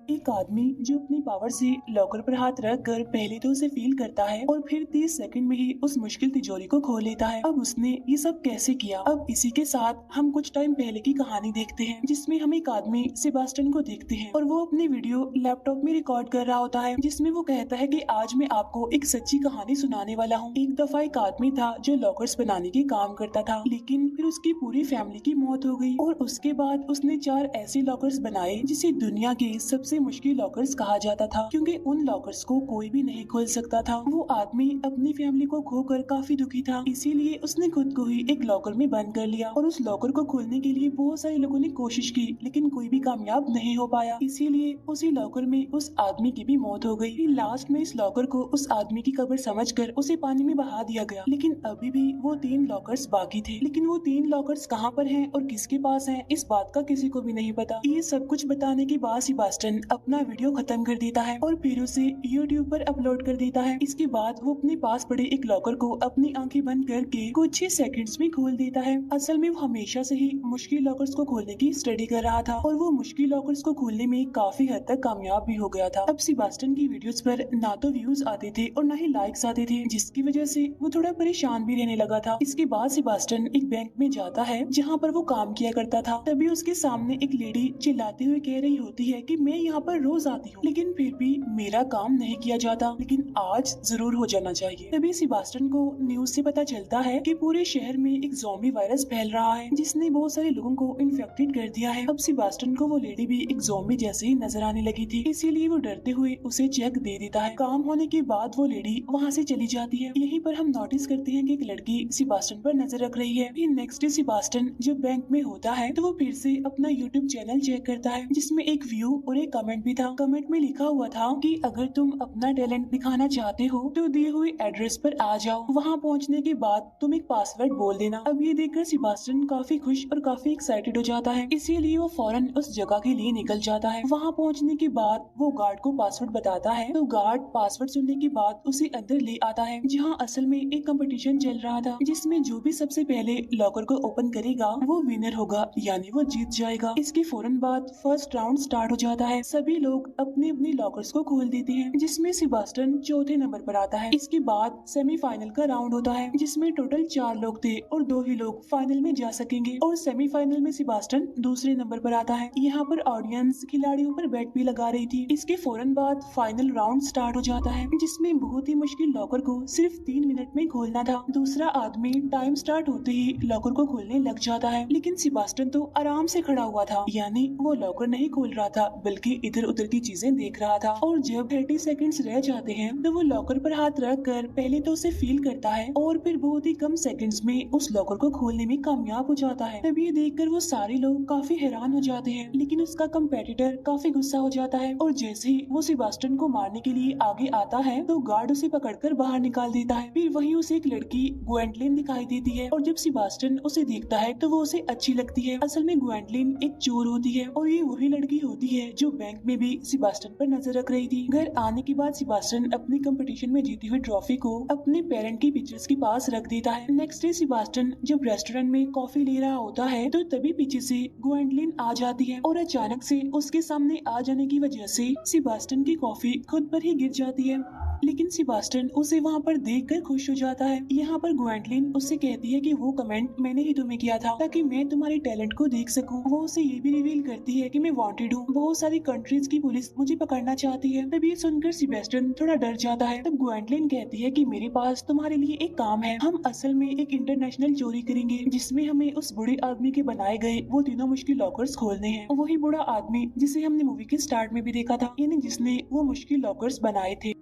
एक आदमी जो अपनी पावर से लॉकर पर हाथ रख कर पहले तो उसे फील करता है और फिर 30 सेकंड में ही उस मुश्किल तिजोरी को खोल लेता है। अब उसने ये सब कैसे किया? अब इसी के साथ हम कुछ टाइम पहले की कहानी देखते हैं, जिसमें हम एक आदमी सेबास्टियन को देखते हैं और वो अपनी वीडियो लैपटॉप में रिकॉर्ड कर रहा होता है, जिसमें वो कहता है कि आज मैं आपको एक सच्ची कहानी सुनाने वाला हूँ। एक दफा एक आदमी था जो लॉकर्स बनाने के काम करता था, लेकिन फिर उसकी पूरी फैमिली की मौत हो गई और उसके बाद उसने 4 ऐसे लॉकर्स बनाए जिसे दुनिया के सबसे मुश्किल लॉकर्स कहा जाता था, क्योंकि उन लॉकर्स को कोई भी नहीं खोल सकता था। वो आदमी अपनी फैमिली को खोकर काफी दुखी था, इसीलिए उसने खुद को ही एक लॉकर में बंद कर लिया और उस लॉकर को खोलने के लिए बहुत सारे लोगों ने कोशिश की, लेकिन कोई भी कामयाब नहीं हो पाया। इसीलिए उसी लॉकर में उस आदमी की भी मौत हो गई। लास्ट में इस लॉकर को उस आदमी की कब्र समझकर उसे पानी में बहा दिया गया, लेकिन अभी भी वो 3 लॉकर्स बाकी थे। लेकिन वो 3 लॉकर्स कहाँ पर हैं और किसके पास हैं, इस बात का किसी को भी नहीं पता। ये सब कुछ बताने के बाद सेबास्टियन अपना वीडियो खत्म कर देता है और फिर उसे YouTube पर अपलोड कर देता है। इसके बाद वो अपने पास पड़े एक लॉकर को अपनी आंखें बंद करके कुछ ही सेकंड्स में खोल देता है। असल में वो हमेशा से ही मुश्किल लॉकर्स को खोलने की स्टडी कर रहा था और वो मुश्किल लॉकर्स को खोलने में काफी हद तक कामयाब भी हो गया था। अब सेबास्टियन की वीडियोस पर ना तो व्यूज आते थे और ना ही लाइक्स आते थे, जिसकी वजह से वो थोड़ा परेशान भी रहने लगा था। इसके बाद सेबास्टियन एक बैंक में जाता है जहाँ पर वो काम किया करता था। तभी उसके सामने एक लेडी चिल्लाते हुए कह रही होती है कि मैं यहाँ पर रोज आती हूँ, लेकिन फिर भी मेरा काम नहीं किया जाता, लेकिन आज जरूर हो जाना चाहिए। तभी सेबास्टियन को न्यूज से पता चलता है कि पूरे शहर में एक ज़ॉम्बी वायरस फैल रहा है, जिसने बहुत सारे लोगों को इन्फेक्टेड कर दिया है। अब सेबास्टियन को वो लेडी भी एक ज़ॉम्बी जैसे ही नजर आने लगी थी, इसीलिए वो डरते हुए उसे चेक दे देता है। काम होने के बाद वो लेडी वहाँ से चली जाती है। यहीं पर हम नोटिस करते हैं कि एक लड़की सेबास्टियन पर नजर रख रही है। फिर नेक्स्ट डे सेबास्टियन जब बैंक में होता है तो वो फिर से अपना यूट्यूब चैनल चेक करता है, जिसमें एक व्यू और एक कमेंट भी था। कमेंट में लिखा हुआ था कि अगर तुम अपना टैलेंट दिखाना चाहते हो तो दिए हुए एड्रेस पर आ जाओ, वहाँ पहुँचने के बाद तुम एक पासवर्ड बोल देना। अब ये देखकर सेबास्टियन काफी खुश और काफी एक्साइटेड हो जाता है, इसीलिए वो फौरन उस जगह के लिए निकल जाता है। वहाँ पहुँचने के बाद वो गार्ड को पासवर्ड बताता है, तो गार्ड पासवर्ड सुनने के बाद उसे अंदर ले आता है, जहाँ असल में एक कंपटीशन चल रहा था, जिसमें जो भी सबसे पहले लॉकर को ओपन करेगा वो विनर होगा, यानी वो जीत जाएगा। इसके फौरन बाद फर्स्ट राउंड स्टार्ट हो जाता है। सभी लोग अपने अपने लॉकर्स को खोल देते हैं, जिसमें सेबास्टियन चौथे नंबर पर आता है। इसके बाद सेमीफाइनल का राउंड होता है, जिसमें टोटल 4 लोग थे और 2 ही लोग फाइनल में जा सकेंगे और सेमीफाइनल में सेबास्टियन दूसरे नंबर पर आता है। यहाँ पर ऑडियंस खिलाड़ियों पर बेट भी लगा रही थी। इसके फौरन बाद फाइनल राउंड स्टार्ट हो जाता है, जिसमें बहुत ही मुश्किल लॉकर को सिर्फ 3 मिनट में खोलना था। दूसरा आदमी टाइम स्टार्ट होते ही लॉकर को खोलने लग जाता है, लेकिन सेबास्टियन तो आराम से खड़ा हुआ था, यानी वो लॉकर नहीं खोल रहा था बल्कि इधर उधर की चीजें देख रहा था। और जब 30 सेकंड्स रह जाते हैं तो वो लॉकर पर हाथ रख कर पहले तो उसे फील करता है और फिर बहुत ही कम सेकंड्स में उस लॉकर को खोलने में कामयाब हो जाता है। तभी ये देखकर वो सारे लोग काफी हैरान हो जाते हैं, लेकिन उसका कंपेटिटर काफी गुस्सा हो जाता है और जैसे ही वो सेबास्टियन को मारने के लिए आगे आता है तो गार्ड उसे पकड़कर बाहर निकाल देता है। फिर वहीं उसे एक लड़की ग्वेंडलिन दिखाई देती है और जब सेबास्टियन उसे देखता है तो वो उसे अच्छी लगती है। असल में ग्वेंडलिन एक चोर होती है और ये वही लड़की होती है जो बैंक में भी सेबास्टियन पर नजर रख रही थी। घर आने के बाद सेबास्टियन अपनी कंपटीशन में जीती हुई ट्रॉफी को अपने पेरेंट की पिक्चर्स के पास रख देता है। नेक्स्ट डे सेबास्टियन जब रेस्टोरेंट में कॉफी ले रहा होता है तो तभी पीछे से ग्वेंडलिन आ जाती है और अचानक से उसके सामने आ जाने की वजह से सेबास्टियन की कॉफी खुद पर ही गिर जाती है, लेकिन सेबास्टियन उसे वहाँ पर देखकर खुश हो जाता है। यहाँ पर ग्वेंडलिन उससे कहती है कि वो कमेंट मैंने ही तुम्हें किया था ताकि मैं तुम्हारे टैलेंट को देख सकूं। वो उसे ये भी रिवील करती है कि मैं वांटेड हूँ, बहुत सारी कंट्रीज की पुलिस मुझे पकड़ना चाहती है। तब ये सुनकर सेबास्टियन थोड़ा डर जाता है। तब ग्वेंडलिन कहती है कि मेरे पास तुम्हारे लिए एक काम है। हम असल में एक इंटरनेशनल चोरी करेंगे, जिसमें हमें उस बूढ़े आदमी के बनाए गए वो तीनों मुश्किल लॉकर्स खोलने हैं। वही बूढ़ा आदमी जिसे हमने मूवी के स्टार्ट में भी देखा था, यानी जिसने वो मुश्किल लॉकर्स बनाए थे।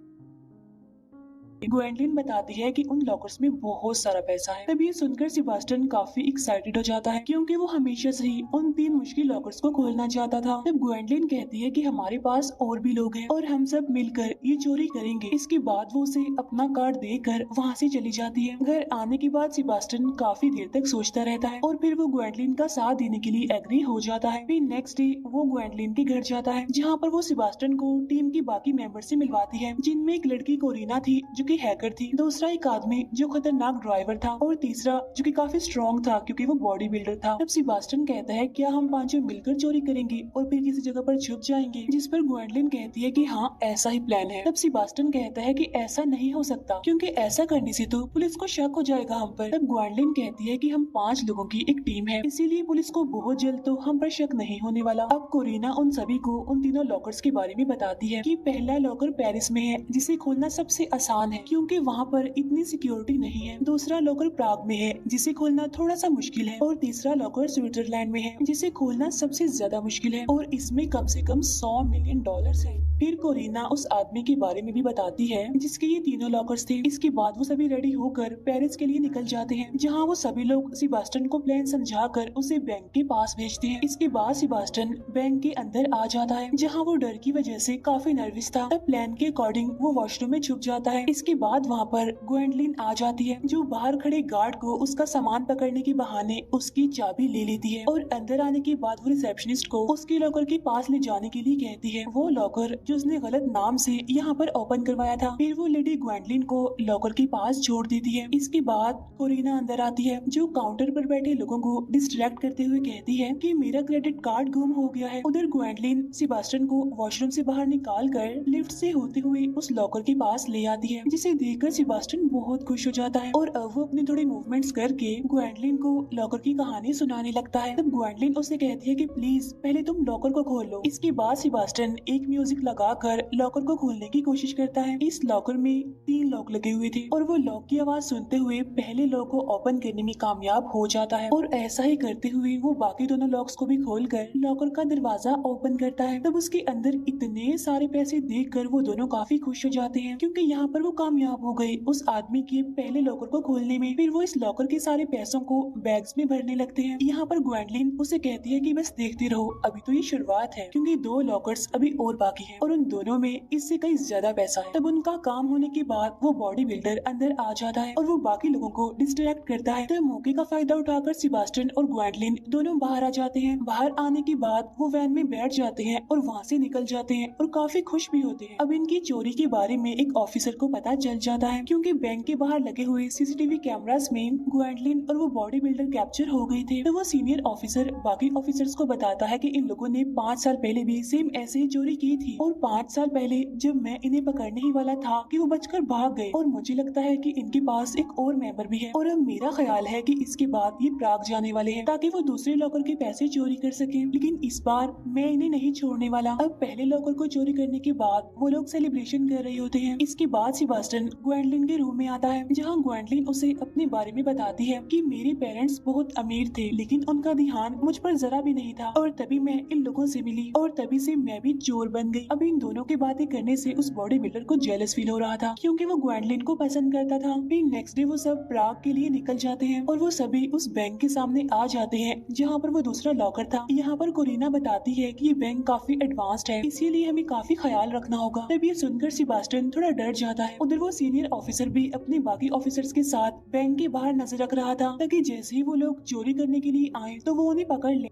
ग्वेंडलिन बताती है कि उन लॉकर्स में बहुत सारा पैसा है। तभी ये सुनकर सेबास्टियन काफी एक्साइटेड हो जाता है, क्योंकि वो हमेशा से ही उन 3 मुश्किल लॉकर्स को खोलना चाहता था। तब ग्वेंडलिन कहती है कि हमारे पास और भी लोग हैं और हम सब मिलकर ये चोरी करेंगे। इसके बाद वो उसे अपना कार्ड देकर वहाँ से चली जाती है। घर आने के बाद सेबास्टियन काफी देर तक सोचता रहता है और फिर वो ग्वेंडलिन का साथ देने के लिए एग्री हो जाता है। फिर नेक्स्ट डे वो ग्वेंडलिन के घर जाता है, जहाँ पर वो सेबास्टियन को टीम की बाकी मेंबर से मिलवाती है, जिनमें एक लड़की कोरिना थी जो कि हैकर थी, दूसरा एक आदमी जो खतरनाक ड्राइवर था और तीसरा जो कि काफी स्ट्रॉन्ग था क्योंकि वो बॉडी बिल्डर था। तब सेबास्टियन कहता है क्या हम पांचों मिलकर चोरी करेंगे और फिर किसी जगह पर छुप जाएंगे, जिस पर ग्वेंडलिन कहती है कि हाँ ऐसा ही प्लान है। तब सेबास्टियन कहता है कि ऐसा नहीं हो सकता क्योंकि ऐसा करने से तो पुलिस को शक हो जाएगा हम पर। तब ग्वेंडलिन कहती है कि हम 5 लोगों की एक टीम है, इसीलिए पुलिस को बहुत जल्द तो हम पर शक नहीं होने वाला। अब कोरिना उन सभी को उन तीनों लॉकर्स के बारे में बताती है कि पहला लॉकर पेरिस में है जिसे खोलना सबसे आसान है क्योंकि वहाँ पर इतनी सिक्योरिटी नहीं है। दूसरा लॉकर प्राग में है जिसे खोलना थोड़ा सा मुश्किल है और तीसरा लॉकर स्विट्जरलैंड में है जिसे खोलना सबसे ज्यादा मुश्किल है और इसमें कम से कम $100 मिलियन है। फिर कोरिना उस आदमी के बारे में भी बताती है जिसके ये तीनों लॉकर्स थे। इसके बाद वो सभी रेडी होकर पेरिस के लिए निकल जाते हैं जहाँ वो सभी लोग सेबास्टियन को प्लान समझाकर उसे बैंक के पास भेजते हैं। इसके बाद सेबास्टियन बैंक के अंदर आ जाता है जहाँ वो डर की वजह से काफी नर्वस था। तब प्लान के अकॉर्डिंग वो वॉशरूम में छुप जाता है। इसके बाद वहाँ पर ग्वेंडलिन आ जाती है जो बाहर खड़े गार्ड को उसका सामान पकड़ने के बहाने उसकी चाबी ले लेती है और अंदर आने के बाद वो रिसेप्शनिस्ट को उसके लॉकर के पास ले जाने के लिए कहती है, वो लॉकर जो उसने गलत नाम से यहाँ पर ओपन करवाया था। फिर वो लेडी ग्वेंडलिन को लॉकर के पास छोड़ देती है। इसके बाद कोरिना अंदर आती है जो काउंटर पर बैठे लोगों को डिस्ट्रैक्ट करते हुए कहती है कि मेरा क्रेडिट कार्ड गुम हो गया है। उधर ग्वेंडलिन सेबास्टियन को वॉशरूम से बाहर निकाल कर लिफ्ट से होते हुए उस लॉकर के पास ले आती है जिसे देखकर सेबास्टियन बहुत खुश हो जाता है और अब वो अपने थोड़े मूवमेंट्स करके ग्वेंडलिन को लॉकर की कहानी सुनाने लगता है। तब ग्वेंडलिन उसे कहती है कि प्लीज पहले तुम लॉकर को खोल लो। इसके बाद सेबास्टियन एक म्यूजिक लगाकर लॉकर को खोलने की कोशिश करता है। इस लॉकर में 3 लॉक लगे हुए थे और वो लॉक की आवाज सुनते हुए पहले लॉक को ओपन करने में कामयाब हो जाता है और ऐसा ही करते हुए वो बाकी दोनों लॉक्स को भी खोलकर लॉकर का दरवाजा ओपन करता है। तब उसके अंदर इतने सारे पैसे देखकर वो दोनों काफी खुश हो जाते हैं क्योंकि यहाँ पर वो कामयाब हो गए उस आदमी के पहले लॉकर को खोलने में। फिर वो इस लॉकर के सारे पैसों को बैग्स में भरने लगते हैं। यहाँ पर ग्वेंडलिन उसे कहती है कि बस देखते रहो, अभी तो ये शुरुआत है क्योंकि 2 लॉकर्स अभी और बाकी हैं और उन दोनों में इससे कई ज्यादा पैसा है। तब उनका काम होने के बाद वो बॉडी बिल्डर अंदर आ जाता है और वो बाकी लोगों को डिस्ट्रैक्ट करता है। तो मौके का फायदा उठाकर सेबास्टियन और ग्वेंडलिन दोनों बाहर आ जाते हैं। बाहर आने के बाद वो वैन में बैठ जाते हैं और वहाँ से निकल जाते हैं और काफी खुश भी होते हैं। अब इनकी चोरी के बारे में एक ऑफिसर को पता चल जाता है क्योंकि बैंक के बाहर लगे हुए सीसीटीवी कैमरास में ग्वेंडलिन और वो बॉडी बिल्डर कैप्चर हो गए थे। तो वो सीनियर ऑफिसर बाकी ऑफिसर्स को बताता है कि इन लोगों ने 5 साल पहले भी सेम ऐसे ही चोरी की थी और 5 साल पहले जब मैं इन्हें पकड़ने ही वाला था कि वो बचकर भाग गए और मुझे लगता है कि इनके पास एक और मेंबर भी है और अब मेरा ख्याल है कि इसके बाद ये प्राग जाने वाले हैं ताकि वो दूसरे लॉकर के पैसे चोरी कर सके। लेकिन इस बार मैं इन्हें नहीं छोड़ने वाला। अब पहले लॉकर को चोरी करने के बाद वो लोग सेलिब्रेशन कर रहे होते हैं। इसके बाद सेबास्टियन ग्वेंडलिन के रूम में आता है जहाँ ग्वेंडलिन उसे अपने बारे में बताती है कि मेरे पेरेंट्स बहुत अमीर थे लेकिन उनका ध्यान मुझ पर जरा भी नहीं था और तभी मैं इन लोगों से मिली और तभी से मैं भी चोर बन गई। अब इन दोनों की बातें करने से उस बॉडी बिल्डर को जेलस फील हो रहा था क्योंकि वो ग्वेंडलिन को पसंद करता था। फिर नेक्स्ट डे वो सब प्राग के लिए निकल जाते हैं और वो सभी उस बैंक के सामने आ जाते हैं जहाँ पर वो दूसरा लॉकर था। यहाँ पर कोरिना बताती है कि ये बैंक काफी एडवांस्ड है इसीलिए हमें काफी ख्याल रखना होगा। तब ये सुनकर सेबास्टियन थोड़ा डर जाता है। उधर वो सीनियर ऑफिसर भी अपने बाकी ऑफिसर्स के साथ बैंक के बाहर नजर रख रहा था ताकि जैसे ही वो लोग चोरी करने के लिए आए तो वो उन्हें पकड़ ले।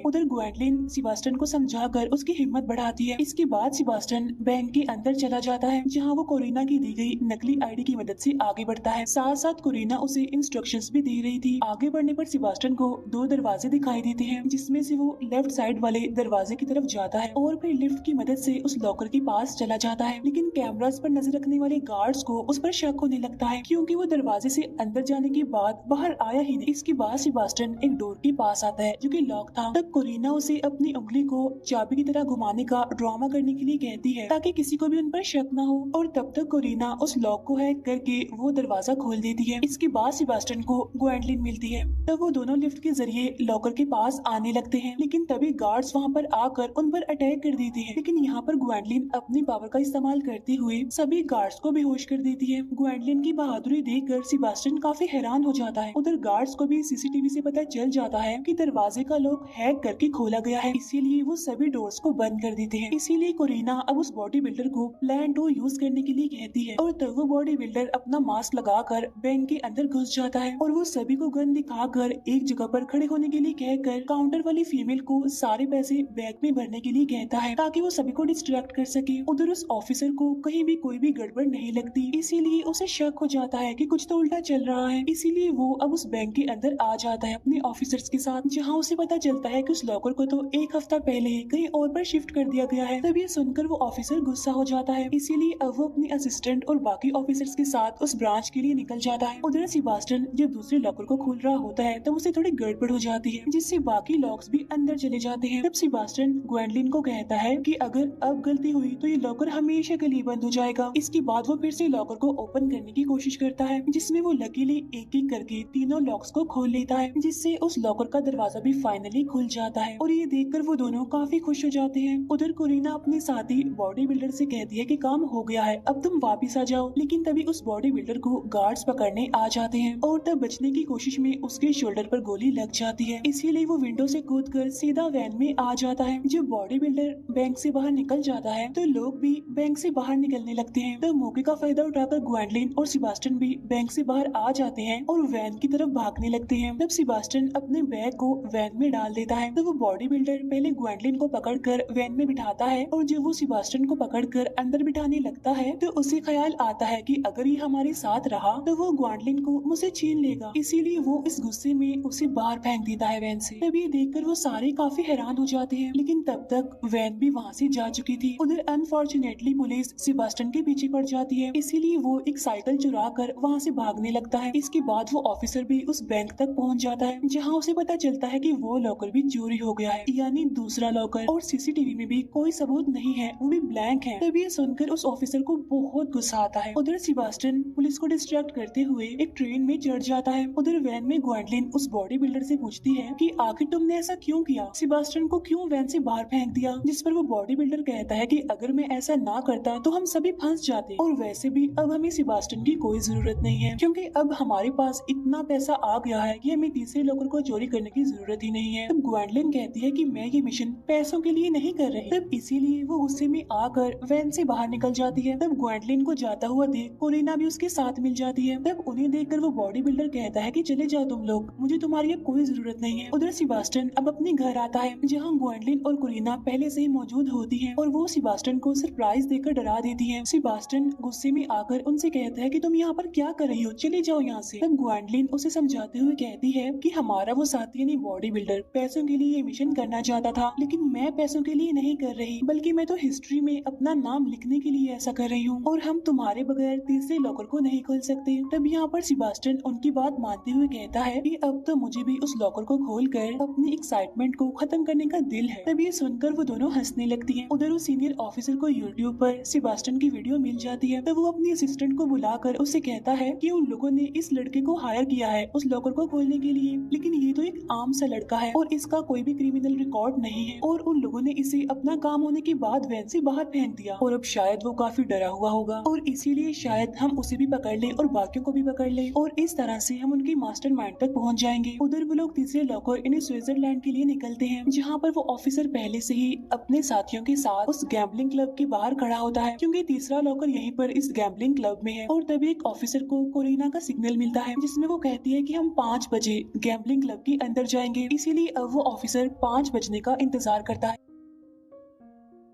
उधर ग्वेंडलिन सेबास्टियन को समझाकर उसकी हिम्मत बढ़ाती है। इसके बाद सेबास्टियन बैंक के अंदर चला जाता है जहां वो कोरिना की दी गई नकली आईडी की मदद से आगे बढ़ता है। साथ साथ कोरिना उसे इंस्ट्रक्शंस भी दे रही थी। आगे बढ़ने पर सेबास्टियन को 2 दरवाजे दिखाई देते हैं जिसमें से वो लेफ्ट साइड वाले दरवाजे की तरफ जाता है और फिर लिफ्ट की मदद से उस लॉकर के पास चला जाता है। लेकिन कैमरास पर नजर रखने वाले गार्ड्स को उस पर शक होने लगता है क्योंकि वो दरवाजे से अंदर जाने के बाद बाहर आया ही नहीं। इसके बाद सेबास्टियन एक डोर के पास आता है जो कि लॉक था। तब कोरिना उसे अपनी उंगली को चाबी की तरह घुमाने का ड्रामा करने के लिए कहती है ताकि किसी को भी उन पर शक न हो और तब तक कोरिना उस लॉक को हैक करके वो दरवाजा खोल देती है। इसके बाद सेबास्टियन को ग्वेंडलिन मिलती है। तब वो दोनों लिफ्ट के जरिए लॉकर के पास आने लगते हैं लेकिन तभी गार्ड्स वहाँ पर आकर उन पर अटैक कर देते हैं। लेकिन यहाँ पर ग्वेंडलिन अपनी पावर का इस्तेमाल करते हुए सभी गार्ड्स को बेहोश कर देती है। ग्वेंडलिन की बहादुरी देखकर सेबास्टियन काफी हैरान हो जाता है। उधर गार्ड्स को भी सीसीटीवी से पता चल जाता है कि दरवाजे का लॉक हैक हैक करके खोला गया है, इसीलिए वो सभी डोर्स को बंद कर देते हैं। इसीलिए कोरिना अब उस बॉडी बिल्डर को प्लान 2 यूज करने के लिए कहती है और तब वो बॉडी बिल्डर अपना मास्क लगाकर बैंक के अंदर घुस जाता है और वो सभी को गन दिखाकर एक जगह पर खड़े होने के लिए कहकर काउंटर वाली फीमेल को सारे पैसे बैग में भरने के लिए कहता है ताकि वो सभी को डिस्ट्रैक्ट कर सके। उधर उस ऑफिसर को कहीं भी कोई भी गड़बड़ नहीं लगती, इसीलिए उसे शक हो जाता है कि कुछ तो उल्टा चल रहा है। इसीलिए वो अब उस बैंक के अंदर आ जाता है अपने ऑफिसर्स के साथ, जहाँ उसे पता चलता है कि उस लॉकर को तो एक हफ्ता पहले ही कहीं और पर शिफ्ट कर दिया गया है। तब ये सुनकर वो ऑफिसर गुस्सा हो जाता है, इसीलिए अब वो अपने असिस्टेंट और बाकी ऑफिसर्स के साथ उस ब्रांच के लिए निकल जाता है। उधर सेबास्टियन जब दूसरे लॉकर को खोल रहा होता है तब उसे थोड़ी गड़बड़ हो जाती है, जिससे बाकी लॉक्स भी अंदर चले जाते हैं। तब सेबास्टियन ग्वेंडलिन को कहता है कि अगर अब गलती हुई तो ये लॉकर हमेशा के लिए बंद हो जाएगा। इसके बाद वो फिर से लॉकर को ओपन करने की कोशिश करता है, जिसमें वो लकीली एक एक करके तीनों लॉक्स को खोल लेता है, जिससे उस लॉकर का दरवाजा भी फाइनली खुल जाता है और ये देखकर वो दोनों काफी खुश हो जाते हैं। उधर कोरिना अपने साथी बॉडी बिल्डर से कहती है कि काम हो गया है, अब तुम वापिस आ जाओ। लेकिन तभी उस बॉडी बिल्डर को गार्ड्स पकड़ने आ जाते हैं और तब बचने की कोशिश में उसके शोल्डर पर गोली लग जाती है, इसीलिए वो विंडो से कूदकर सीधा वैन में आ जाता है। जब बॉडी बिल्डर बैंक से बाहर निकल जाता है तो लोग भी बैंक से बाहर निकलने लगते हैं। तब मौके का फायदा उठाकर ग्वेंडलिन और सेबास्टियन भी बैंक से बाहर आ जाते हैं और वैन की तरफ भागने लगते हैं। तब सेबास्टियन अपने बैग को वैन में डाल देता है। तब वो बॉडी बिल्डर पहले ग्वेंडलिन को पकड़कर वैन में बिठाता है और जब वो सेबास्टियन को पकड़कर अंदर बिठाने लगता है तो उसे ख्याल आता है कि अगर ये हमारे साथ रहा तो वो ग्वेंडलिन को मुझसे छीन लेगा, इसीलिए वो इस गुस्से में उसे बाहर फेंक देता है वैन से। तब ये देखकर वो सारे काफी हैरान हो जाते हैं, लेकिन तब तक वैन भी वहाँ से जा चुकी थी। उधर अनफॉर्चुनेटली पुलिस सेबास्टियन के पीछे पड़ जाती है, इसीलिए वो एक साइकिल चुरा कर वहाँ से भागने लगता है। इसके बाद वो ऑफिसर भी उस बैंक तक पहुँच जाता है, जहाँ उसे पता चलता है कि वो लॉकर भी चोरी हो गया है, यानी दूसरा लॉकर, और सीसीटीवी में भी कोई सबूत नहीं है, वो भी ब्लैंक है। तब ये सुनकर उस ऑफिसर को बहुत गुस्सा आता है। उधर सेबास्टियन पुलिस को डिस्ट्रैक्ट करते हुए एक ट्रेन में चढ़ जाता है। उधर वैन में ग्वेंडलिन उस बॉडी बिल्डर से पूछती है कि आखिर तुमने ऐसा क्यों किया, सेबास्टियन को क्यों वैन से बाहर फेंक दिया, जिस पर वो बॉडी बिल्डर कहता है कि अगर मैं ऐसा ना करता तो हम सभी फंस जाते, और वैसे भी अब हमें सेबास्टियन की कोई जरूरत नहीं है, क्योंकि अब हमारे पास इतना पैसा आ गया है कि हमें तीसरे लॉकर को चोरी करने की जरूरत ही नहीं है। तब ग्वेंडलिन कहती है कि मैं ये मिशन पैसों के लिए नहीं कर रही, तब इसीलिए वो गुस्से में आकर वैन से बाहर निकल जाती है। तब ग्वेंडलिन को जाता हुआ देख कोरिना भी उसके साथ मिल जाती है। तब उन्हें देखकर वो बॉडी बिल्डर कहता है कि चले जाओ तुम लोग, मुझे तुम्हारी अब कोई जरूरत नहीं है। उधर सेबास्टियन अब अपने घर आता है, जहाँ ग्वेंडलिन और कोरिना पहले से ही मौजूद होती हैं और वो सेबास्टियन को सरप्राइज देकर डरा देती हैं। सेबास्टियन गुस्से में आकर उनसे कहता है कि तुम यहाँ पर क्या कर रही हो, चले जाओ यहाँ से। तब ग्वेंडलिन उसे समझाते हुए कहती है कि हमारा वो साथी यानी बॉडी बिल्डर पैसों के लिए ये मिशन करना चाहता था, लेकिन मैं पैसों के लिए नहीं कर रही, बल्कि मैं तो हिस्ट्री में अपना नाम लिखने के लिए ऐसा कर रही हूँ, और हम तुम्हारे बगैर तीसरे लॉकर को नहीं खोल सकते। तब यहाँ पर सेबास्टियन उनकी बात मानते हुए कहता है कि अब तो मुझे भी उस लॉकर को खोलकर अपनी एक्साइटमेंट को खत्म करने का दिल है। तब ये सुनकर वो दोनों हंसने लगती हैं। उधर उस सीनियर ऑफिसर को यूट्यूब पर सेबास्टियन की वीडियो मिल जाती है। तब वो अपनी असिस्टेंट को बुलाकर उससे कहता है कि उन लोगों ने इस लड़के को हायर किया है उस लॉकर को खोलने के लिए, लेकिन ये तो एक आम सा लड़का है और इसका कोई भी क्रिमिनल रिकॉर्ड नहीं है, और उन लोगों ने इसे अपना काम होने के बाद वैन से बाहर फेंक दिया, और अब शायद वो काफी डरा हुआ होगा और इसीलिए शायद हम उसे भी पकड़ ले और बाकियों को भी पकड़ ले, और इस तरह से हम उनकी मास्टरमाइंड तक पहुंच जाएंगे। उधर वो लोग तीसरे लॉकर यानी स्विट्जरलैंड के लिए निकलते हैं, जहाँ पर वो ऑफिसर पहले से ही अपने साथियों के साथ उस गैम्बलिंग क्लब के बाहर खड़ा होता है, क्योंकि तीसरा लॉकर यहीं पर इस गैम्बलिंग क्लब में है। और तभी एक ऑफिसर को कोरिना का सिग्नल मिलता है, जिसमें वो कहती है कि हम 5 बजे गैम्बलिंग क्लब के अंदर जाएंगे, इसीलिए अब वो ऑफिसर 5 बजने का इंतजार करता है।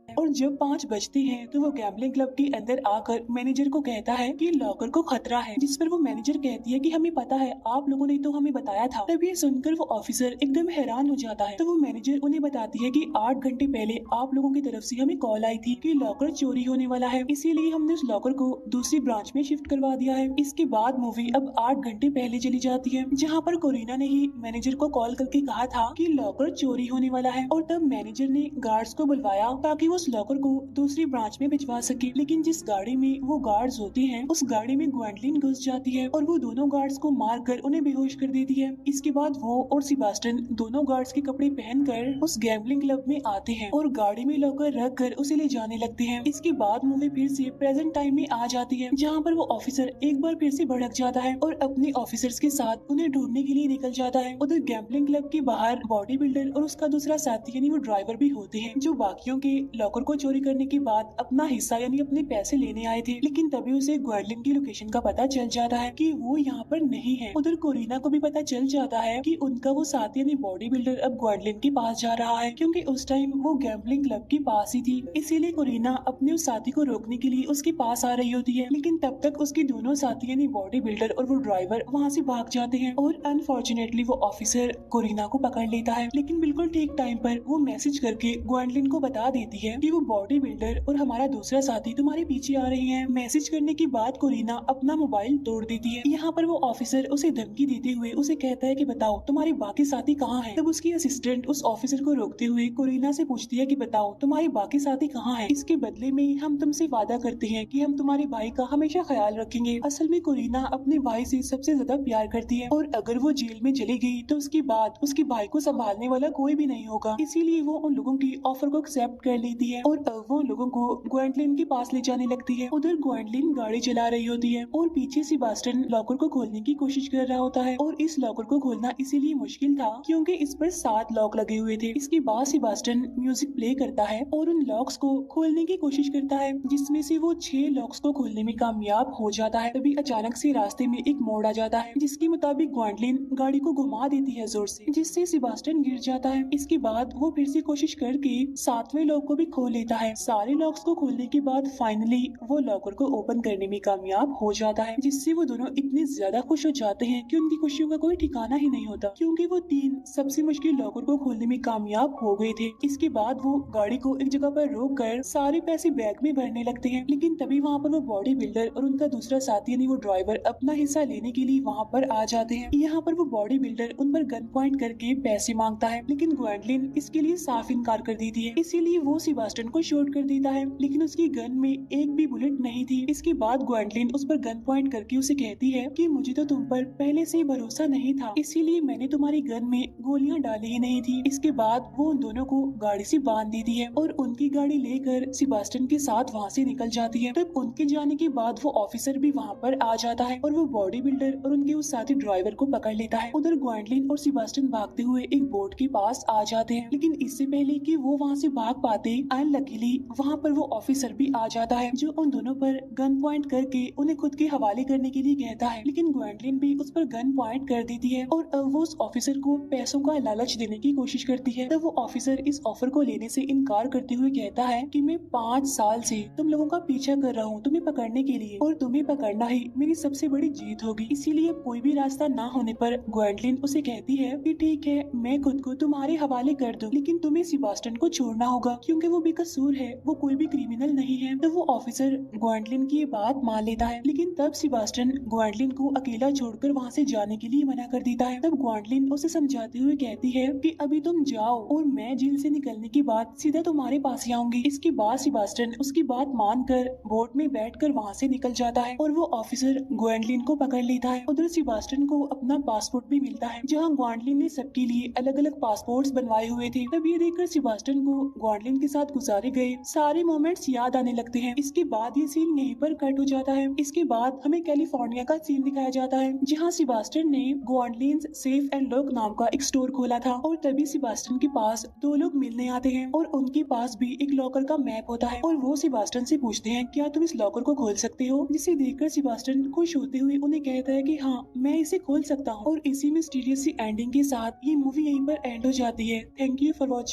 और जब 5 बजते हैं तो वो गैम्बलिंग क्लब के अंदर आकर मैनेजर को कहता है कि लॉकर को खतरा है, जिस पर वो मैनेजर कहती है कि हमें पता है, आप लोगों ने तो हमें बताया था। तब ये सुनकर वो ऑफिसर एकदम हैरान हो जाता है। तो वो मैनेजर उन्हें बताती है कि 8 घंटे पहले आप लोगों की तरफ से हमें कॉल आई थी कि लॉकर चोरी होने वाला है, इसीलिए हमने उस लॉकर को दूसरी ब्रांच में शिफ्ट करवा दिया है। इसके बाद मूवी अब 8 घंटे पहले चली जाती है, जहाँ पर कोरिना ने ही मैनेजर को कॉल करके कहा था कि लॉकर चोरी होने वाला है, और तब मैनेजर ने गार्ड्स को बुलवाया ताकि वो उस लॉकर को दूसरी ब्रांच में भिजवा सके। लेकिन जिस गाड़ी में वो गार्ड्स होते हैं उस गाड़ी में ग्वेंडलिन घुस जाती है और वो दोनों गार्ड्स को मार कर उन्हें बेहोश कर देती है। इसके बाद वो और सेबास्टियन दोनों गार्ड्स के कपड़े पहनकर उस गैम्बलिंग क्लब में आते हैं और गाड़ी में लॉकर रख कर उसे ले जाने लगते हैं। इसके बाद मूवी फिर से प्रेजेंट टाइम में आ जाती है, जहाँ पर वो ऑफिसर एक बार फिर से भड़क जाता है और अपने ऑफिसर्स के साथ उन्हें ढूंढने के लिए निकल जाता है। उधर गैम्बलिंग क्लब के बाहर बॉडी बिल्डर और उसका दूसरा साथी यानी वो ड्राइवर भी होते हैं, जो बाकियों के लॉकर को चोरी करने के बाद अपना हिस्सा यानी अपने पैसे लेने आए थे। लेकिन तभी उसे ग्वेंडलिन की लोकेशन का पता चल जाता है कि वो यहाँ पर नहीं है। उधर कोरिना को भी पता चल जाता है कि उनका वो साथी यानी बॉडी बिल्डर अब ग्वेंडलिन के पास जा रहा है, क्योंकि उस टाइम वो गैम्बलिंग क्लब के पास ही थी। इसीलिए कोरिना अपने उस साथी को रोकने के लिए उसके पास आ रही होती है, लेकिन तब तक उसके दोनों साथी यानी बॉडी बिल्डर और वो ड्राइवर वहाँ से भाग जाते हैं और अनफॉर्चुनेटली वो ऑफिसर कोरिना को पकड़ लेता है। लेकिन बिल्कुल ठीक टाइम पर वो मैसेज करके ग्वेंडलिन को बता देती है कि वो बॉडी बिल्डर और हमारा दूसरा साथी तुम्हारे पीछे आ रहे हैं। मैसेज करने के बाद कोरिना अपना मोबाइल तोड़ देती है। यहाँ पर वो ऑफिसर उसे धमकी देते हुए उसे कहता है कि बताओ तुम्हारे बाकी साथी कहाँ हैं। तब उसकी असिस्टेंट उस ऑफिसर को रोकते हुए कोरिना से पूछती है कि बताओ तुम्हारे बाकी साथी कहाँ हैं। इसके बदले में हम तुमसे वादा करते हैं कि हम तुम्हारे भाई का हमेशा ख्याल रखेंगे। असल में कोरिना अपने भाई से सबसे ज्यादा प्यार करती है और अगर वो जेल में चली गई तो उसके बाद उसके भाई को संभालने वाला कोई भी नहीं होगा। इसीलिए वो उन लोगों की ऑफर को एक्सेप्ट कर लेती है और अब वो लोगों को ग्वेंडलिन के पास ले जाने लगती है। उधर ग्वेंडलिन गाड़ी चला रही होती है और पीछे सेबास्टियन लॉकर को खोलने की कोशिश कर रहा होता है और इस लॉकर को खोलना इसीलिए मुश्किल था क्योंकि इस पर 7 लॉक लगे हुए थे। इसके बाद सेबास्टियन म्यूजिक प्ले करता है और उन लॉक्स को खोलने की कोशिश करता है, जिसमें से वो 6 लॉक्स को खोलने में कामयाब हो जाता है। तभी अचानक से रास्ते में एक मोड़ आ जाता है, जिसके मुताबिक ग्वेंडलिन गाड़ी को घुमा देती है जोर से, जिससे सेबास्टियन गिर जाता है। इसके बाद वो फिर से कोशिश करके 7वें लॉक को भी खोल लेता है। सारे लॉक्स को खोलने के बाद फाइनली वो लॉकर को ओपन करने में कामयाब हो जाता है, जिससे वो दोनों इतने ज्यादा खुश हो जाते हैं कि उनकी खुशियों का कोई ठिकाना ही नहीं होता, क्योंकि वो 3 सबसे मुश्किल लॉकर को खोलने में कामयाब हो गए थे। इसके बाद वो गाड़ी को एक जगह पर रोक कर सारे पैसे बैग में भरने लगते हैं। लेकिन तभी वहाँ पर वो बॉडी बिल्डर और उनका दूसरा साथी यानी वो ड्राइवर अपना हिस्सा लेने के लिए वहाँ पर आ जाते हैं। यहाँ पर वो बॉडी बिल्डर उन पर गन पॉइंट करके पैसे मांगता है, लेकिन ग्वेंडलिन इसके लिए साफ इनकार कर देती है। इसीलिए वो सेबास्टियन को शूट कर देता है, लेकिन उसकी गन में एक भी बुलेट नहीं थी। इसके बाद ग्वेंडलिन उस पर गन पॉइंट करके उसे कहती है कि मुझे तो तुम पर पहले से ही भरोसा नहीं था, इसीलिए मैंने तुम्हारी गन में गोलियां डाली ही नहीं थी। इसके बाद वो उन दोनों को गाड़ी से बांध देती है और उनकी गाड़ी लेकर सेबास्टियन के साथ वहाँ से निकल जाती है। तब उनके जाने के बाद वो ऑफिसर भी वहाँ पर आ जाता है और वो बॉडी बिल्डर और उनके उस साथी ड्राइवर को पकड़ लेता है। उधर ग्वेंडलिन और सेबास्टियन भागते हुए एक बोट के पास आ जाते हैं, लेकिन इससे पहले कि वो वहाँ से भाग पाते अनलकीली वहाँ पर वो ऑफिसर भी आ जाता है, जो उन दोनों पर गन पॉइंट करके उन्हें खुद के हवाले करने के लिए कहता है। लेकिन ग्वेंडलिन भी उस पर गन पॉइंट कर देती है और अब वो उस ऑफिसर को पैसों का लालच देने की कोशिश करती है। तब वो ऑफिसर इस ऑफर को लेने से इनकार करते हुए कहता है कि मैं 5 साल से तुम लोगों का पीछा कर रहा हूँ तुम्हें पकड़ने के लिए, और तुम्हें पकड़ना ही मेरी सबसे बड़ी जीत होगी। इसीलिए कोई भी रास्ता ना होने पर ग्वेंडलिन उसे कहती है कि ठीक है मैं खुद को तुम्हारे हवाले कर दूं, लेकिन तुम्हें सेबास्टियन को छोड़ना होगा क्योंकि वो बेकसूर है, वो कोई भी क्रिमिनल नहीं है। तो वो ऑफिसर ग्वेंडलिन की ये बात मान लेता है, लेकिन तब सेबास्टियन ग्वेंडलिन को अकेला छोड़कर वहाँ से जाने के लिए मना कर देता है। तब ग्वेंडलिन उसे समझाते हुए कहती है कि अभी तुम जाओ और मैं जेल से निकलने के बाद सीधा तुम्हारे पास ही आऊंगी। इसके बाद सेबास्टियन उसकी बात मानकर बोट में बैठकर वहाँ से निकल जाता है और वो ऑफिसर ग्वेंडलिन को पकड़ लेता है। उधर सेबास्टियन को अपना पासपोर्ट भी मिलता है, जहाँ ग्वेंडलिन ने सबके लिए अलग अलग पासपोर्ट्स बनवाए हुए थे। तब ये देखकर सेबास्टियन को ग्वेंडलिन के साथ गुजारे गए सारे मोमेंट्स याद आने लगते हैं। इसके बाद ये सीन यहीं पर कट हो जाता है। इसके बाद हमें कैलिफोर्निया का सीन दिखाया जाता है, जहाँ सेबास्टियन ने ग्वेंडलिन सेफ एंड लॉक नाम का एक स्टोर खोला था और तभी सेबास्टियन के पास 2 लोग मिलने आते हैं और उनके पास भी एक लॉकर का मैप होता है और वो सेबास्टियन से पूछते हैं क्या तुम इस लॉकर को खोल सकते हो, जिसे देखकर सेबास्टियन खुश होते हुए उन्हें कहता है कि हाँ मैं इसे खोल सकता हूँ। और इसी मिस्टीरियस सी एंडिंग के साथ ये मूवी यहीं पर एंड हो जाती है। Thank you for watching.